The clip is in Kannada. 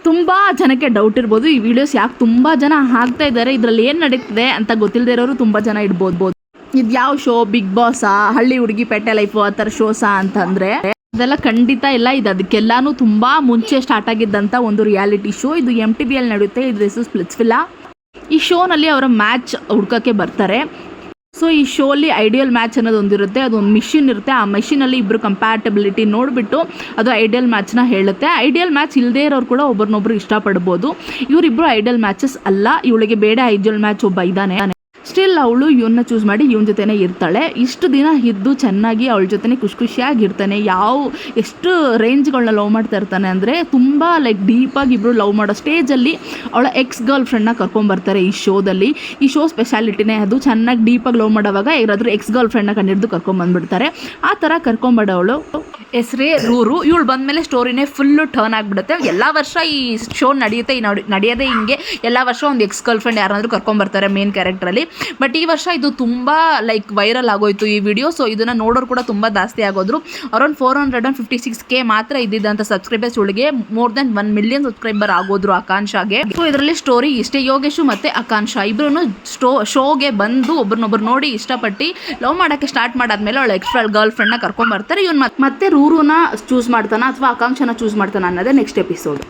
ತುಂಬ ಜನಕ್ಕೆ ಡೌಟ್ ಇರ್ಬೋದು ಈ ವಿಡಿಯೋಸ್ ಯಾಕೆ ತುಂಬ ಜನ ಹಾಕ್ತಾ ಇದ್ದಾರೆ, ಇದರಲ್ಲಿ ಏನು ನಡೀತಿದೆ ಅಂತ ಗೊತ್ತಿಲ್ಲದೆ ಇರೋರು ತುಂಬ ಜನ ಇಡ್ಬೋದು. ಇದು ಯಾವ ಶೋ, ಬಿಗ್ ಬಾಸಾ, ಹಳ್ಳಿ ಹುಡುಗಿ ಪೇಟೆ ಲೈಫು ಆ ಥರ ಶೋಸಾ ಅಂತಂದರೆ ಅದೆಲ್ಲ ಖಂಡಿತ ಇಲ್ಲ. ಇದು ಅದಕ್ಕೆಲ್ಲಾನು ತುಂಬ ಮುಂಚೆ ಸ್ಟಾರ್ಟ್ ಆಗಿದ್ದಂಥ ಒಂದು ರಿಯಾಲಿಟಿ ಶೋ. ಇದು MTVಯಲ್ಲಿ ನಡೆಯುತ್ತೆ. ಇದು ಹೆಸರು ಸ್ಪ್ಲಿಟ್ಸ್ವಿಲ್ಲಾ. ಈ ಶೋನಲ್ಲಿ ಅವರ ಮ್ಯಾಚ್ ಹುಡ್ಕೋಕ್ಕೆ ಬರ್ತಾರೆ. ಸೊ ಈ ಶೋಲಿ ಐಡಿಯಲ್ ಮ್ಯಾಚ್ ಅನ್ನೋದು ಒಂದಿರುತ್ತೆ. ಅದೊಂದು ಮಿಷಿನ್ ಇರುತ್ತೆ. ಆ ಮಿಷಿನಲ್ಲಿ ಇಬ್ಬರು ಕಂಪ್ಯಾಟಬಿಲಿಟಿ ನೋಡಿಬಿಟ್ಟು ಅದು ಐಡಿಯಲ್ ಮ್ಯಾಚ್ನ ಹೇಳುತ್ತೆ. ಐಡಿಯಲ್ ಮ್ಯಾಚ್ ಇಲ್ಲದೇ ಇರೋರು ಕೂಡ ಒಬ್ಬರನ್ನೊಬ್ರು ಇಷ್ಟಪಡ್ಬೋದು. ಇವರಿಬ್ಬರು ಐಡಿಯಲ್ ಮ್ಯಾಚಸ್ ಅಲ್ಲ. ಇವಳಿಗೆ ಬೇಡ ಐಡಿಯಲ್ ಮ್ಯಾಚ್ ಒಬ್ಬ ಇದ್ದಾನೆ. ಸ್ಟಿಲ್ ಅವಳು ಇವನ್ನ ಚೂಸ್ ಮಾಡಿ ಇವನ ಜೊತೆನೇ ಇರ್ತಾಳೆ. ಇಷ್ಟು ದಿನ ಇದ್ದು ಚೆನ್ನಾಗಿ ಅವಳ ಜೊತೆನೇ ಖುಷಿಯಾಗಿರ್ತಾನೆ. ಎಷ್ಟು ರೇಂಜ್ಗಳನ್ನ ಲವ್ ಮಾಡ್ತಾ ಇರ್ತಾನೆ ಅಂದರೆ ತುಂಬ ಲೈಕ್ ಡೀಪಾಗಿ ಇಬ್ಬರು ಲವ್ ಮಾಡೋ ಸ್ಟೇಜಲ್ಲಿ ಅವಳ ಗರ್ಲ್ ಫ್ರೆಂಡ್ನ ಕರ್ಕೊಂಬರ್ತಾರೆ ಈ ಶೋದಲ್ಲಿ. ಈ ಶೋ ಸ್ಪೆಷಾಲಿಟಿನೇ ಅದು. ಚೆನ್ನಾಗಿ ಡೀಪಾಗಿ ಲವ್ ಮಾಡೋವಾಗ ಯಾರಾದರೂ ಗರ್ಲ್ ಫ್ರೆಂಡ್ನ ಕಂಡಿಡ್ದು ಕರ್ಕೊಂಬಂದ್ಬಿಡ್ತಾರೆ. ಆ ಥರ ಕರ್ಕೊಂಬರೋವಳು ಹೆಸರೇ ರೂರು. ಇವಳು ಬಂದಮೇಲೆ ಸ್ಟೋರಿನೇ ಫುಲ್ಲು ಟರ್ನ್ ಆಗಿಬಿಡುತ್ತೆ. ಎಲ್ಲ ವರ್ಷ ಈ ಶೋ ನಡೆಯುತ್ತೆ. ನಡೆಯೋದೇ ಹಿಂಗೆ. ಎಲ್ಲ ವರ್ಷ ಒಂದು ಗರ್ಲ್ ಫ್ರೆಂಡ್ ಯಾರಾದರೂ ಕರ್ಕೊಂಬರ್ತಾರೆ ಮೇನ್ ಕ್ಯಾರೆಕ್ಟ್ರಲ್ಲಿ. ಬಟ್ ಈ ವರ್ಷ ಇದು ತುಂಬ ಲೈಕ್ ವೈರಲ್ ಆಗೋಯ್ತು ಈ ವಿಡಿಯೋ. ಸೊ ಇದನ್ನು ನೋಡೋರು ಕೂಡ ತುಂಬ ಜಾಸ್ತಿ ಆಗೋದ್ರು. ಅರೌಂಡ್ 456K ಮಾತ್ರ ಇದ್ದಿದ್ದಂಥ ಸಬ್ಸ್ಕ್ರೈಬರ್ಸ್ ಒಳಗೆ ಮೋರ್ ದೆನ್ 1 ಮಿಲಿಯನ್ ಸಬ್ಸ್ಕ್ರೈಬರ್ ಆಗೋದ್ರು ಆಕಾಂಕ್ಷಾಗೆ. ಸೊ ಇದರಲ್ಲಿ ಸ್ಟೋರಿ ಇಷ್ಟೇ. ಯೋಗೇಶು ಮತ್ತು ಆಕಾಂಕ್ಷಾ ಇಬ್ಬರೂ ಶೋಗೆ ಬಂದು ಒಬ್ರನ್ನೊಬ್ರು ನೋಡಿ ಇಷ್ಟಪಟ್ಟು ಲವ್ ಮಾಡೋಕ್ಕೆ ಸ್ಟಾರ್ಟ್ ಮಾಡಾದ್ಮೇಲೆ ಅವಳ ಗರ್ಲ್ ಫ್ರೆಂಡ್ನ ಕರ್ಕೊಂಬರ್ತಾರೆ. ಇವನು ಮತ್ತೆ ರೂರುನ ಚೂಸ್ ಮಾಡ್ತಾನ ಅಥವಾ ಆಕಾಂಕ್ಷನ ಚೂಸ್ ಮಾಡ್ತಾನ ಅನ್ನೋದೇ ನೆಕ್ಸ್ಟ್ ಎಪಿಸೋಡ್.